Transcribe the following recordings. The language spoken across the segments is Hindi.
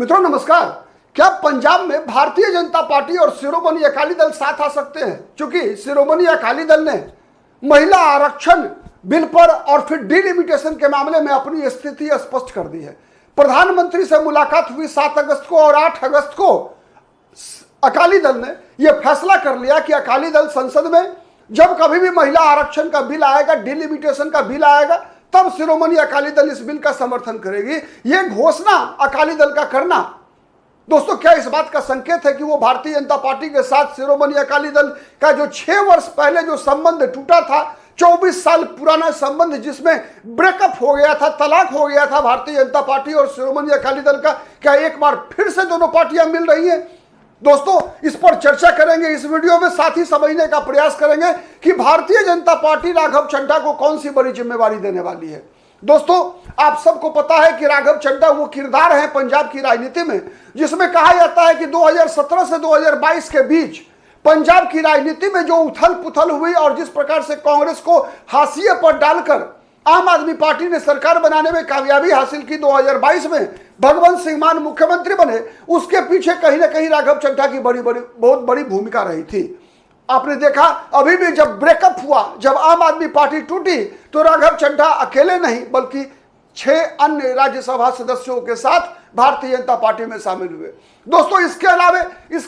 मित्रों नमस्कार। क्या पंजाब में भारतीय जनता पार्टी और शिरोमणि अकाली दल साथ आ सकते हैं? क्योंकि शिरोमणि अकाली दल ने महिला आरक्षण बिल पर और फिर डिलिमिटेशन के मामले में अपनी स्थिति स्पष्ट कर दी है। प्रधानमंत्री से मुलाकात हुई 7 अगस्त को और 8 अगस्त को अकाली दल ने यह फैसला कर लिया कि अकाली दल संसद में जब कभी भी महिला आरक्षण का बिल आएगा, डिलिमिटेशन का बिल आएगा, तब शिरोमणि अकाली दल इस बिल का समर्थन करेगी। यह घोषणा अकाली दल का करना दोस्तों क्या इस बात का संकेत है कि वो भारतीय जनता पार्टी के साथ शिरोमणि अकाली दल का जो 6 वर्ष पहले जो संबंध टूटा था, 24 साल पुराना संबंध जिसमें ब्रेकअप हो गया था, तलाक हो गया था भारतीय जनता पार्टी और शिरोमणि अकाली दल का, क्या एक बार फिर से दोनों पार्टियां मिल रही हैं? दोस्तों इस पर चर्चा करेंगे इस वीडियो में। साथ ही समझने का प्रयास करेंगे कि भारतीय जनता पार्टी राघव चड्ढा को कौन सी बड़ी जिम्मेवारी देने वाली है। दोस्तों आप सबको पता है कि राघव चड्ढा वो किरदार है पंजाब की राजनीति में जिसमें कहा जाता है कि 2017 से 2022 के बीच पंजाब की राजनीति में जो उथल पुथल हुई और जिस प्रकार से कांग्रेस को हाशिए पर डालकर आम आदमी पार्टी ने सरकार बनाने में कामयाबी हासिल की, 2022 में भगवंत सिंह मान मुख्यमंत्री बने, उसके पीछे कहीं ना कहीं राघव चड्ढा की बहुत बड़ी भूमिका रही थी। आपने देखा अभी भी जब ब्रेकअप हुआ, जब आम आदमी पार्टी टूटी, तो राघव चड्ढा अकेले नहीं बल्कि 6 अन्य राज्यसभा सदस्यों के साथ भारतीय जनता पार्टी में शामिल हुए। दोस्तों इसके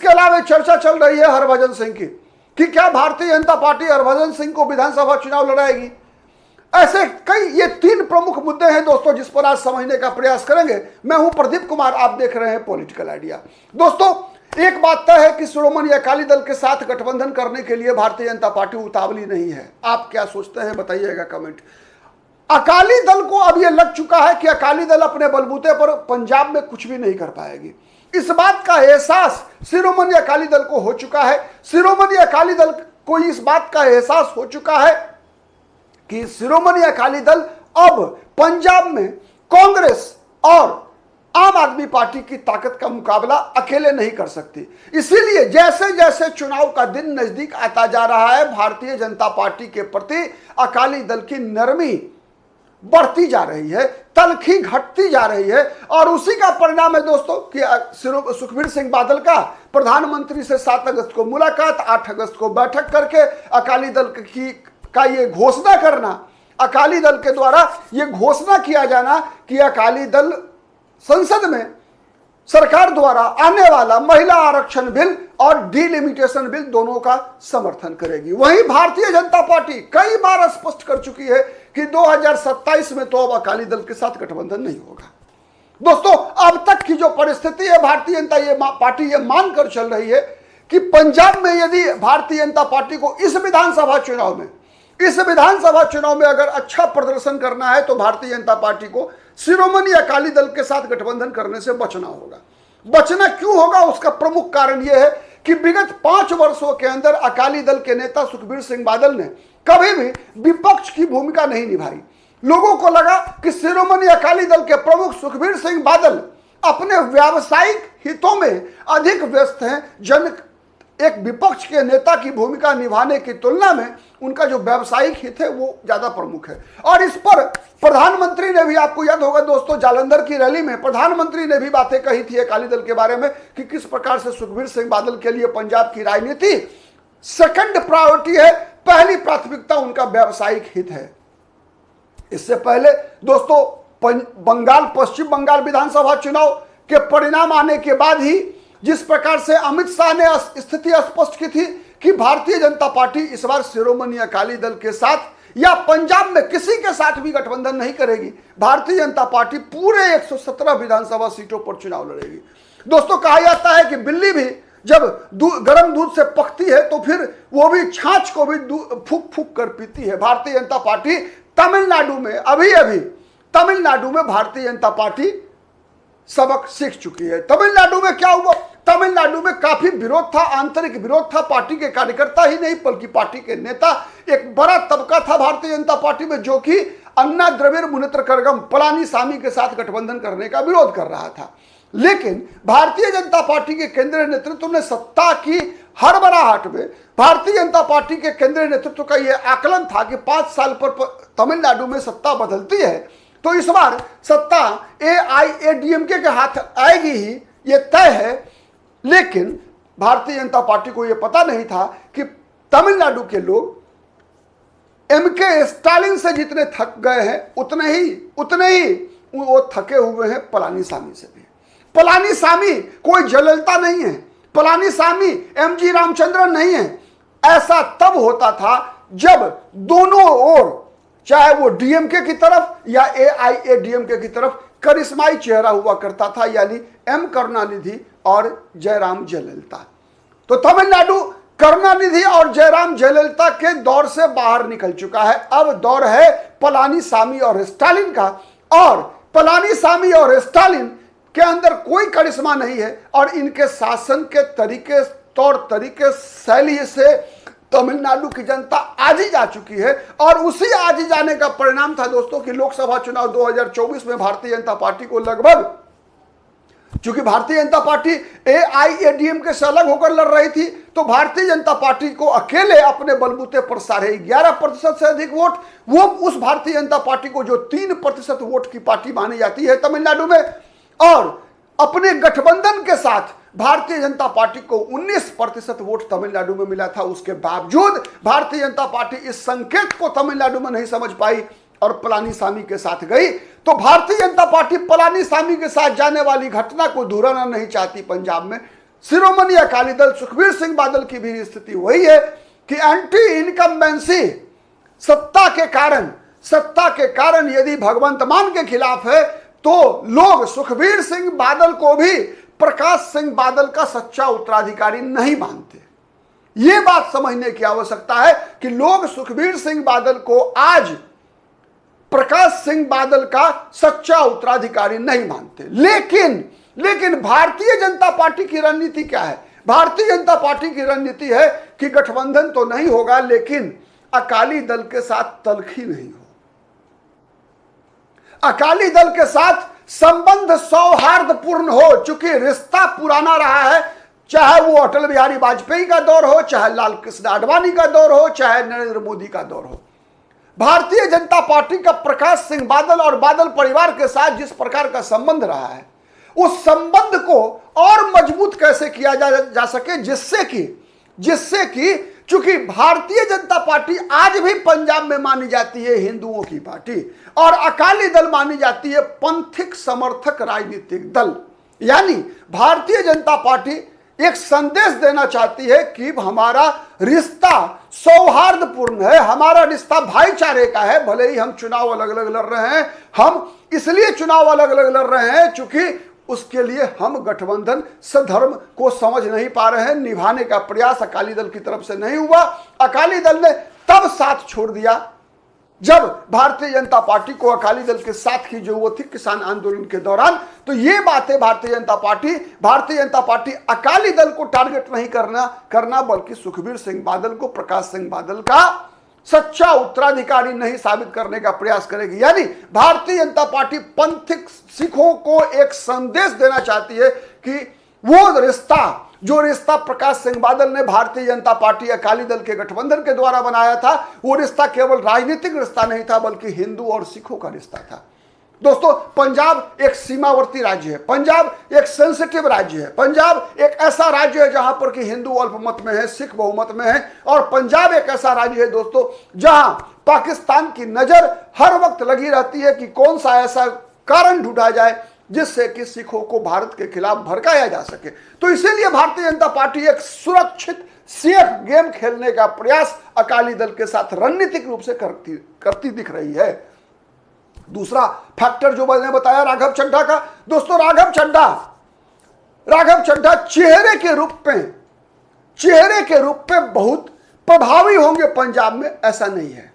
अलावे चर्चा चल रही है हरभजन सिंह की कि क्या भारतीय जनता पार्टी हरभजन सिंह को विधानसभा चुनाव लड़ाएगी। ऐसे कई ये 3 प्रमुख मुद्दे हैं दोस्तों जिस पर आज समझने का प्रयास करेंगे। मैं हूं प्रदीप कुमार, आप देख रहे हैं पॉलिटिकल आइडिया। दोस्तों एक बात तय है कि शिरोमणि अकाली दल के साथ गठबंधन करने के लिए भारतीय जनता पार्टी उतावली नहीं है। आप क्या सोचते हैं बताइएगा कमेंट। अकाली दल को अब यह लग चुका है कि अकाली दल अपने बलबूते पर पंजाब में कुछ भी नहीं कर पाएगी। इस बात का एहसास शिरोमणि अकाली दल को हो चुका है। शिरोमणि अकाली दल को इस बात का एहसास हो चुका है कि शिरोमणि अकाली दल अब पंजाब में कांग्रेस और आम आदमी पार्टी की ताकत का मुकाबला अकेले नहीं कर सकती। इसीलिए जैसे जैसे चुनाव का दिन नजदीक आता जा रहा है, भारतीय जनता पार्टी के प्रति अकाली दल की नरमी बढ़ती जा रही है, तलखी घटती जा रही है। और उसी का परिणाम है दोस्तों कि सुखबीर सिंह बादल का प्रधानमंत्री से 7 अगस्त को मुलाकात, 8 अगस्त को बैठक करके अकाली दल का ये घोषणा करना, अकाली दल के द्वारा ये घोषणा किया जाना कि अकाली दल संसद में सरकार द्वारा आने वाला महिला आरक्षण बिल और डिलिमिटेशन बिल दोनों का समर्थन करेगी। वहीं भारतीय जनता पार्टी कई बार स्पष्ट कर चुकी है कि 2027 में तो अब अकाली दल के साथ गठबंधन नहीं होगा। दोस्तों अब तक की जो परिस्थिति है, भारतीय जनता पार्टी ये मानकर चल रही है कि पंजाब में यदि भारतीय जनता पार्टी को इस विधानसभा चुनाव में अगर अच्छा प्रदर्शन करना है तो भारतीय जनता पार्टी को शिरोमणि अकाली दल के साथ गठबंधन करने से बचना होगा। बचना क्यों होगा? उसका प्रमुख कारण यह है कि विगत 5 वर्षों के अंदर अकाली दल के नेता सुखबीर सिंह बादल ने कभी भी विपक्ष की भूमिका नहीं निभाई। लोगों को लगा कि शिरोमणि अकाली दल के प्रमुख सुखबीर सिंह बादल अपने व्यावसायिक हितों में अधिक व्यस्त हैं। एक विपक्ष के नेता की भूमिका निभाने की तुलना में उनका जो व्यावसायिक हित है वो ज्यादा प्रमुख है। और इस पर प्रधानमंत्री ने भी, आपको याद होगा दोस्तों, जालंधर की रैली में प्रधानमंत्री ने भी बातें कही थी अकाली दल के बारे में कि किस प्रकार से सुखबीर सिंह बादल के लिए पंजाब की राजनीति सेकंड प्रायोरिटी है, पहली प्राथमिकता उनका व्यावसायिक हित है। इससे पहले दोस्तों पश्चिम बंगाल विधानसभा चुनाव के परिणाम आने के बाद ही जिस प्रकार से अमित शाह ने स्थिति स्पष्ट की थी कि भारतीय जनता पार्टी इस बार शिरोमणि अकाली दल के साथ या पंजाब में किसी के साथ भी गठबंधन नहीं करेगी। भारतीय जनता पार्टी पूरे 117 विधानसभा सीटों पर चुनाव लड़ेगी। दोस्तों कहा जाता है कि बिल्ली भी जब गर्म दूध से पकती है तो फिर वो भी छाछ को भी फूक फूक कर पीती है। भारतीय जनता पार्टी तमिलनाडु में तमिलनाडु में भारतीय जनता पार्टी सबक सीख चुकी है। तमिलनाडु में क्या हुआ? तमिलनाडु में काफी विरोध था, आंतरिक विरोध था। पार्टी के कार्यकर्ता ही नहीं बल्कि पार्टी के नेता, एक बड़ा तबका था भारतीय जनता पार्टी में जो कि अन्ना द्रविड़ मुनेत्र कड़गम पलानीसामी के साथ गठबंधन करने का विरोध कर रहा था। लेकिन भारतीय जनता पार्टी के केंद्रीय नेतृत्व ने सत्ता की हड़बड़ाहट में भारतीय जनता पार्टी के केंद्रीय नेतृत्व का यह आकलन था कि 5 साल पर तमिलनाडु में सत्ता बदलती है तो इस बार सत्ता AIADMK के हाथ आएगी ही, ये तय है। लेकिन भारतीय जनता पार्टी को यह पता नहीं था कि तमिलनाडु के लोग MK स्टालिन से जितने थक गए हैं उतने ही वो थके हुए हैं पलानीसामी से भी। पलानीसामी कोई जयललिता नहीं है, पलानीसामी MG रामचंद्रन नहीं है। ऐसा तब होता था जब दोनों ओर, चाहे वो DMK की तरफ या AIADMK की तरफ, करिश्माई चेहरा हुआ करता था, यानी M करुणानिधि और जयराम जयललिता। तो तमिलनाडु करुणानिधि और जयराम जयललिता के दौर से बाहर निकल चुका है। अब दौर है पलानीसामी और स्टालिन का, और पलानीसामी और स्टालिन के अंदर कोई करिश्मा नहीं है और इनके शासन के तरीके, तौर तरीके, शैली से तमिलनाडु की जनता आजी जा चुकी है। और उसी आजी जाने का परिणाम था दोस्तों कि लोकसभा चुनाव 2024 में भारतीय जनता पार्टी को लगभग, चूंकि भारतीय जनता पार्टी AIADMK से अलग होकर लड़ रही थी, तो भारतीय जनता पार्टी को अकेले अपने बलबूते पर 11.5% से अधिक वोट, वो उस भारतीय जनता पार्टी को जो 3% वोट की पार्टी मानी जाती है तमिलनाडु में, और अपने गठबंधन के साथ भारतीय जनता पार्टी को 19% वोट तमिलनाडु में मिला था। उसके बावजूद भारतीय जनता पार्टी इस संकेत को तमिलनाडु में नहीं समझ पाई और पलानीसामी के साथ गई। तो भारतीय जनता पार्टी पलानीसामी के साथ जाने वाली घटना को दोहराना नहीं चाहती। पंजाब में शिरोमणि अकाली दल सुखबीर सिंह बादल की भी स्थिति वही है कि एंटी इनकम्बेंसी सत्ता के कारण यदि भगवंत मान के खिलाफ है, तो लोग सुखबीर सिंह बादल को भी प्रकाश सिंह बादल का सच्चा उत्तराधिकारी नहीं मानते। यह बात समझने की आवश्यकता है कि लोग सुखबीर सिंह बादल को आज प्रकाश सिंह बादल का सच्चा उत्तराधिकारी नहीं मानते। लेकिन भारतीय जनता पार्टी की रणनीति क्या है? भारतीय जनता पार्टी की रणनीति है कि गठबंधन तो नहीं होगा, लेकिन अकाली दल के साथ तलखी नहीं हो। अकाली दल के साथ संबंध सौहार्दपूर्ण हो। चूंकि रिश्ता पुराना रहा है, चाहे वो अटल बिहारी वाजपेयी का दौर हो, चाहे लाल कृष्ण आडवाणी का दौर हो, चाहे नरेंद्र मोदी का दौर हो। भारतीय जनता पार्टी का प्रकाश सिंह बादल और बादल परिवार के साथ जिस प्रकार का संबंध रहा है, उस संबंध को और मजबूत कैसे किया जा सके, जिससे कि चूंकि भारतीय जनता पार्टी आज भी पंजाब में मानी जाती है हिंदुओं की पार्टी, और अकाली दल मानी जाती है पंथिक समर्थक राजनीतिक दल। यानी भारतीय जनता पार्टी एक संदेश देना चाहती है कि हमारा रिश्ता सौहार्दपूर्ण है, हमारा रिश्ता भाईचारे का है। भले ही हम चुनाव अलग अलग लड़ रहे हैं, हम इसलिए चुनाव अलग अलग लड़ रहे हैं चूंकि उसके लिए हम गठबंधन सधर्म को समझ नहीं पा रहे हैं। निभाने का प्रयास अकाली दल की तरफ से नहीं हुआ। अकाली दल ने तब साथ छोड़ दिया जब भारतीय जनता पार्टी को अकाली दल के साथ की जरूरत थी किसान आंदोलन के दौरान। तो ये बातें भारतीय जनता पार्टी अकाली दल को टारगेट नहीं करना बल्कि सुखबीर सिंह बादल को, प्रकाश सिंह बादल का सच्चा उत्तराधिकारी नहीं साबित करने का प्रयास करेगी। यानी भारतीय जनता पार्टी पंथिक सिखों को एक संदेश देना चाहती है कि वो रिश्ता प्रकाश सिंह बादल ने भारतीय जनता पार्टी अकाली दल के गठबंधन के द्वारा बनाया था, वो रिश्ता केवल राजनीतिक रिश्ता नहीं था बल्कि हिंदू और सिखों का रिश्ता था। दोस्तों, पंजाब एक सीमावर्ती राज्य है, पंजाब एक सेंसिटिव राज्य है, पंजाब एक ऐसा राज्य है जहां पर कि हिंदू अल्पमत में है, सिख बहुमत में है, और पंजाब एक ऐसा राज्य है दोस्तों जहां पाकिस्तान की नजर हर वक्त लगी रहती है कि कौन सा ऐसा कारण ढूंढा जाए जिससे कि सिखों को भारत के खिलाफ भड़काया जा सके। तो इसीलिए भारतीय जनता पार्टी एक सुरक्षित सेफ गेम खेलने का प्रयास अकाली दल के साथ रणनीतिक रूप से करती दिख रही है। दूसरा फैक्टर जो मैंने बताया राघव चड्ढा का, दोस्तों राघव चड्ढा चेहरे के रूप में बहुत प्रभावी होंगे पंजाब में, ऐसा नहीं है।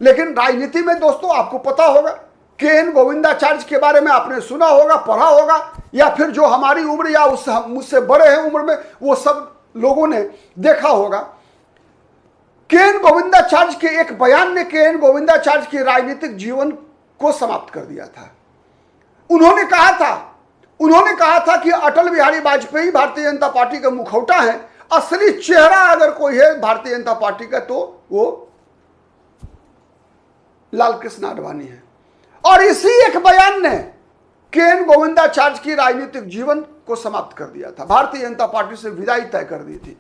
लेकिन राजनीति में दोस्तों आपको पता होगा, KN गोविंदाचार्य के बारे में आपने सुना होगा, पढ़ा होगा, या फिर जो हमारी उम्र या मुझसे बड़े हैं उम्र में वो सब लोगों ने देखा होगा। KN गोविंदाचार्य के एक बयान ने KN गोविंदाचार्य के राजनीतिक जीवन को समाप्त कर दिया था। उन्होंने कहा था कि अटल बिहारी वाजपेयी भारतीय जनता पार्टी का मुखौटा है, असली चेहरा अगर कोई है भारतीय जनता पार्टी का तो वो लाल कृष्ण आडवाणी है। और इसी एक बयान ने केएन गोविंदाचार्य की राजनीतिक जीवन को समाप्त कर दिया था, भारतीय जनता पार्टी से विदाई तय कर दी थी।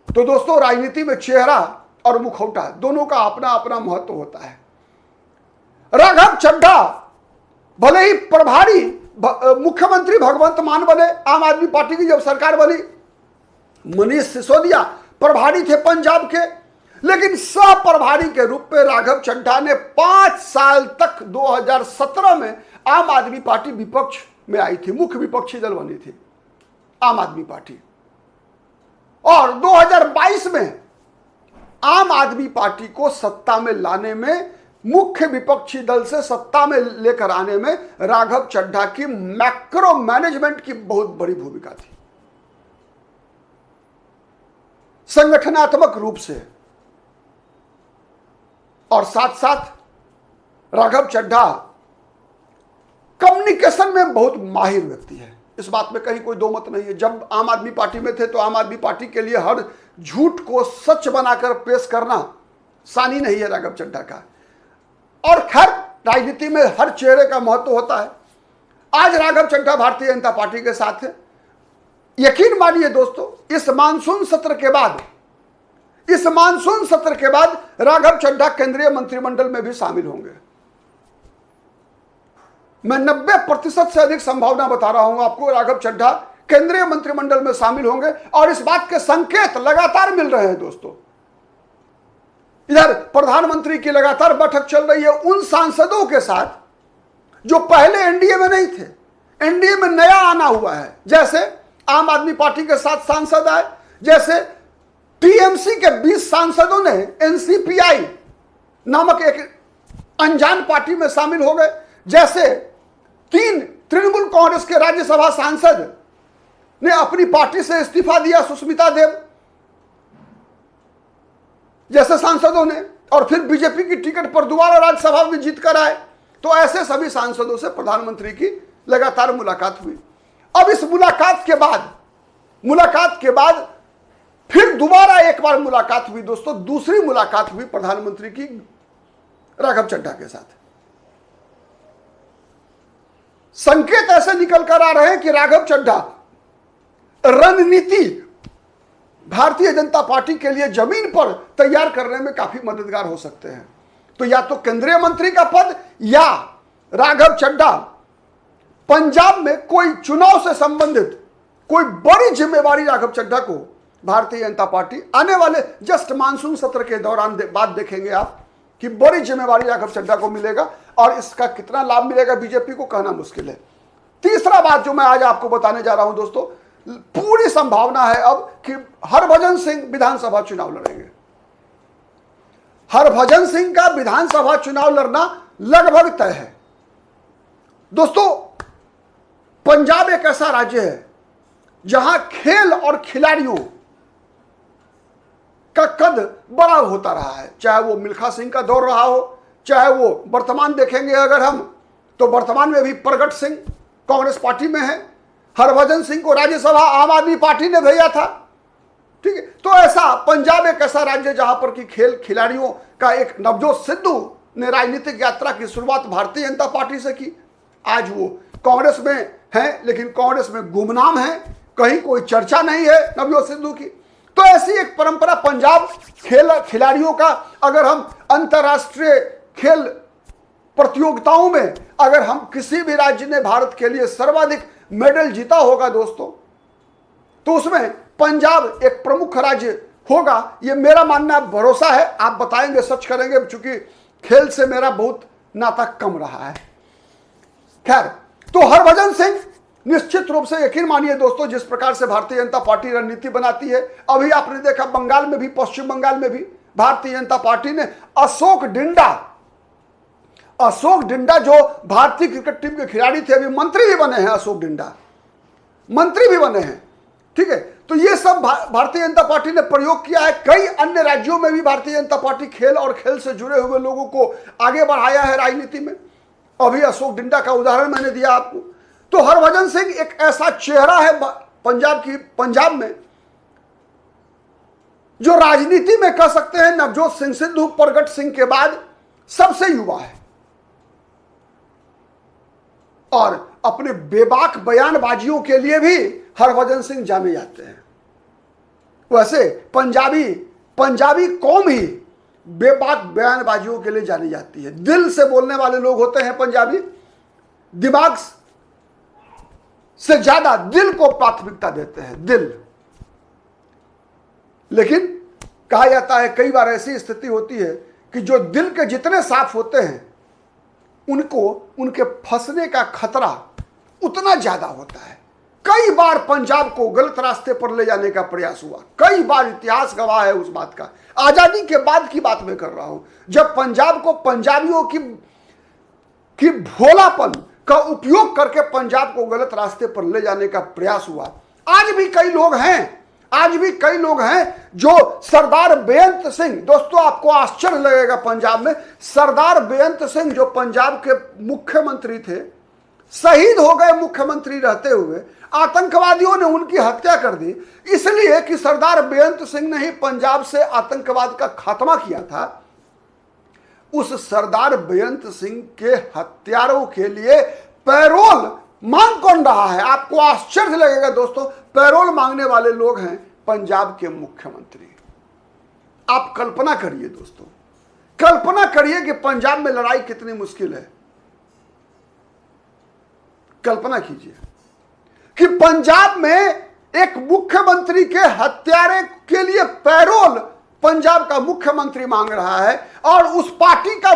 तो दोस्तों, राजनीति में चेहरा और मुखौटा दोनों का अपना अपना महत्व होता है। राघव चड्ढा भले ही प्रभारी मुख्यमंत्री भगवंत मान बने, आम आदमी पार्टी की जब सरकार बनी, मनीष सिसोदिया प्रभारी थे पंजाब के, लेकिन सह प्रभारी के रूप में राघव चड्ढा ने 5 साल तक 2017 में आम आदमी पार्टी विपक्ष में आई थी, मुख्य विपक्षी दल बनी थी आम आदमी पार्टी। और 2022 में आम आदमी पार्टी को सत्ता में लाने में, मुख्य विपक्षी दल से सत्ता में लेकर आने में राघव चड्ढा की मैक्रो मैनेजमेंट की बहुत बड़ी भूमिका थी, संगठनात्मक रूप से। और साथ साथ राघव चड्ढा कम्युनिकेशन में बहुत माहिर व्यक्ति है, इस बात में कहीं कोई दो मत नहीं है। जब आम आदमी पार्टी में थे तो आम आदमी पार्टी के लिए हर झूठ को सच बनाकर पेश करना सानी नहीं है राघव चड्ढा का। और खैर, राजनीति में हर चेहरे का महत्व होता है। आज राघव चड्ढा भारतीय जनता पार्टी के साथ है। यकीन मानिए दोस्तों, इस मानसून सत्र के बाद राघव चड्ढा केंद्रीय मंत्रिमंडल में भी शामिल होंगे। मैं 90% से अधिक संभावना बता रहा हूं आपको, राघव चड्ढा केंद्रीय मंत्रिमंडल में शामिल होंगे। और इस बात के संकेत लगातार मिल रहे हैं दोस्तों। इधर प्रधानमंत्री की लगातार बैठक चल रही है उन सांसदों के साथ जो पहले एनडीए में नहीं थे, एनडीए में नया आना हुआ है। जैसे आम आदमी पार्टी के 7 सांसद आए, जैसे टीएमसी के 20 सांसदों ने एनसीपीआई नामक एक अनजान पार्टी में शामिल हो गए, जैसे 3 तृणमूल कांग्रेस के राज्यसभा सांसद ने अपनी पार्टी से इस्तीफा दिया, सुष्मिता देव जैसे सांसदों ने, और फिर बीजेपी की टिकट पर दोबारा राज्यसभा में जीत कर आए। तो ऐसे सभी सांसदों से प्रधानमंत्री की लगातार मुलाकात हुई। अब इस मुलाकात के बाद फिर दोबारा एक बार मुलाकात हुई दोस्तों, दूसरी मुलाकात हुई प्रधानमंत्री की राघव चड्ढा के साथ। संकेत ऐसे निकल कर आ रहे हैं कि राघव चड्ढा रणनीति भारतीय जनता पार्टी के लिए जमीन पर तैयार करने में काफी मददगार हो सकते हैं। तो या तो केंद्रीय मंत्री का पद, या राघव चड्ढा पंजाब में कोई चुनाव से संबंधित कोई बड़ी जिम्मेवारी राघव चड्ढा को भारतीय जनता पार्टी आने वाले जस्ट मानसून सत्र के दौरान बाद देखेंगे आप कि बड़ी जिम्मेवारी राघव चड्ढा को मिलेगा। और इसका कितना लाभ मिलेगा बीजेपी को कहना मुश्किल है। तीसरा बात जो मैं आज आपको बताने जा रहा हूं दोस्तों, पूरी संभावना है अब कि हरभजन सिंह विधानसभा चुनाव लड़ेंगे। हरभजन सिंह का विधानसभा चुनाव लड़ना लगभग तय है दोस्तों। पंजाब एक ऐसा राज्य है जहां खेल और खिलाड़ियों का कद बड़ा होता रहा है, चाहे वो मिल्खा सिंह का दौर रहा हो, चाहे वो वर्तमान देखेंगे अगर हम तो वर्तमान में भी प्रगट सिंह कांग्रेस पार्टी में है, हरभजन सिंह को राज्यसभा आम आदमी पार्टी ने भेजा था। ठीक है, तो ऐसा पंजाब एक ऐसा राज्य जहां पर कि खेल खिलाड़ियों का एक नवजोत सिद्धू ने राजनीतिक यात्रा की शुरुआत भारतीय जनता पार्टी से की। आज वो कांग्रेस में है, लेकिन कांग्रेस में गुमनाम है, कहीं कोई चर्चा नहीं है नवजोत सिद्धू की। तो ऐसी एक परंपरा पंजाब खेल खिलाड़ियों का, अगर हम अंतर्राष्ट्रीय खेल प्रतियोगिताओं में अगर हम किसी भी राज्य ने भारत के लिए सर्वाधिक मेडल जीता होगा दोस्तों, तो उसमें पंजाब एक प्रमुख राज्य होगा। ये मेरा मानना, भरोसा है, आप बताएंगे सच करेंगे, चूंकि खेल से मेरा बहुत नाता कम रहा है। खैर, तो हरभजन सिंह निश्चित रूप से यकीन मानिए दोस्तों, जिस प्रकार से भारतीय जनता पार्टी रणनीति बनाती है, अभी आपने देखा बंगाल में भी, पश्चिम बंगाल में भी भारतीय जनता पार्टी ने अशोक डिंडा जो भारतीय क्रिकेट टीम के खिलाड़ी थे, अभी मंत्री भी बने हैं, अशोक डिंडा मंत्री भी बने हैं। ठीक है, तो ये सब भारतीय जनता पार्टी ने प्रयोग किया है। कई अन्य राज्यों में भी भारतीय जनता पार्टी खेल और खेल से जुड़े हुए लोगों को आगे बढ़ाया है राजनीति में। अभी अशोक डिंडा का उदाहरण मैंने दिया आपको। तो हरभजन सिंह एक ऐसा चेहरा है पंजाब में जो राजनीति में कह सकते हैं नवजोत सिंह सिद्धू, प्रगट सिंह के बाद सबसे युवा है और अपने बेबाक बयानबाजियों के लिए भी हरभजन सिंह जाने जाते हैं। वैसे पंजाबी कौम ही बेबाक बयानबाजियों के लिए जानी जाती है। दिल से बोलने वाले लोग होते हैं पंजाबी, दिमाग से ज्यादा दिल को प्राथमिकता देते हैं, दिल। लेकिन कहा जाता है कई बार ऐसी स्थिति होती है कि जो दिल के जितने साफ होते हैं उनको उनके फंसने का खतरा उतना ज्यादा होता है। कई बार पंजाब को गलत रास्ते पर ले जाने का प्रयास हुआ, कई बार इतिहास गवाह है उस बात का। आजादी के बाद की बात मैं कर रहा हूं, जब पंजाब को पंजाबियों की भोलापन का उपयोग करके पंजाब को गलत रास्ते पर ले जाने का प्रयास हुआ। आज भी कई लोग हैं जो सरदार बेअंत सिंह, दोस्तों आपको आश्चर्य लगेगा, पंजाब में सरदार बेअंत सिंह जो पंजाब के मुख्यमंत्री थे, शहीद हो गए मुख्यमंत्री रहते हुए। आतंकवादियों ने उनकी हत्या कर दी, इसलिए कि सरदार बेअंत सिंह ने ही पंजाब से आतंकवाद का खात्मा किया था। उस सरदार बेअंत सिंह के हत्यारों के लिए पैरोल मांग कौन रहा है? आपको आश्चर्य लगेगा दोस्तों, पैरोल मांगने वाले लोग हैं पंजाब के मुख्यमंत्री। आप कल्पना करिए दोस्तों, कल्पना करिए कि पंजाब में लड़ाई कितनी मुश्किल है। कल्पना कीजिए कि पंजाब में एक मुख्यमंत्री के हत्यारे के लिए पैरोल पंजाब का मुख्यमंत्री मांग रहा है और उस पार्टी का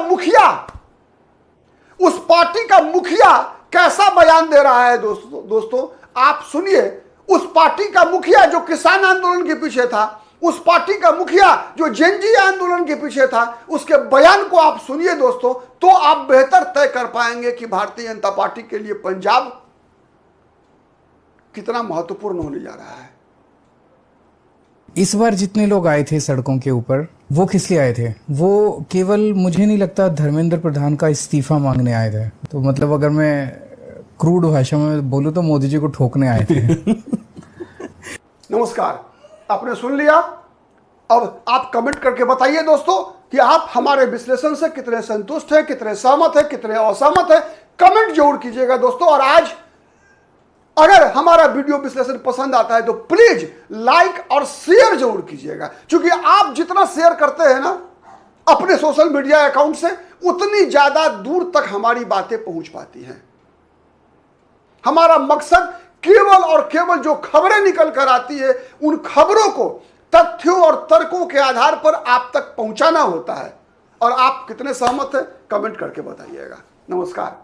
मुखिया कैसा बयान दे रहा है दोस्तों आप सुनिए। उस पार्टी का मुखिया जो किसान आंदोलन के पीछे था, उस पार्टी का मुखिया जो जेनजी आंदोलन के पीछे था, उसके बयान को आप सुनिए दोस्तों, तो आप बेहतर तय कर पाएंगे कि भारतीय जनता पार्टी के लिए पंजाब कितना महत्वपूर्ण होने जा रहा है। इस बार जितने लोग आए थे सड़कों के ऊपर, वो किस लिए आए थे? वो केवल, मुझे नहीं लगता, धर्मेंद्र प्रधान का इस्तीफा मांगने आए थे। तो मतलब अगर मैं क्रूड भाषा में बोलूं तो मोदी जी को ठोकने आए थे। नमस्कार, आपने सुन लिया। अब आप कमेंट करके बताइए दोस्तों कि आप हमारे विश्लेषण से कितने संतुष्ट हैं, कितने सहमत हैं, कितने असहमत हैं। कमेंट जरूर कीजिएगा दोस्तों। और आज अगर हमारा वीडियो विश्लेषण पसंद आता है तो प्लीज लाइक और शेयर जरूर कीजिएगा, क्योंकि आप जितना शेयर करते हैं ना अपने सोशल मीडिया अकाउंट से, उतनी ज्यादा दूर तक हमारी बातें पहुंच पाती हैं। हमारा मकसद केवल और केवल जो खबरें निकल कर आती है, उन खबरों को तथ्यों और तर्कों के आधार पर आप तक पहुंचाना होता है। और आप कितने सहमत हैं कमेंट करके बताइएगा। नमस्कार।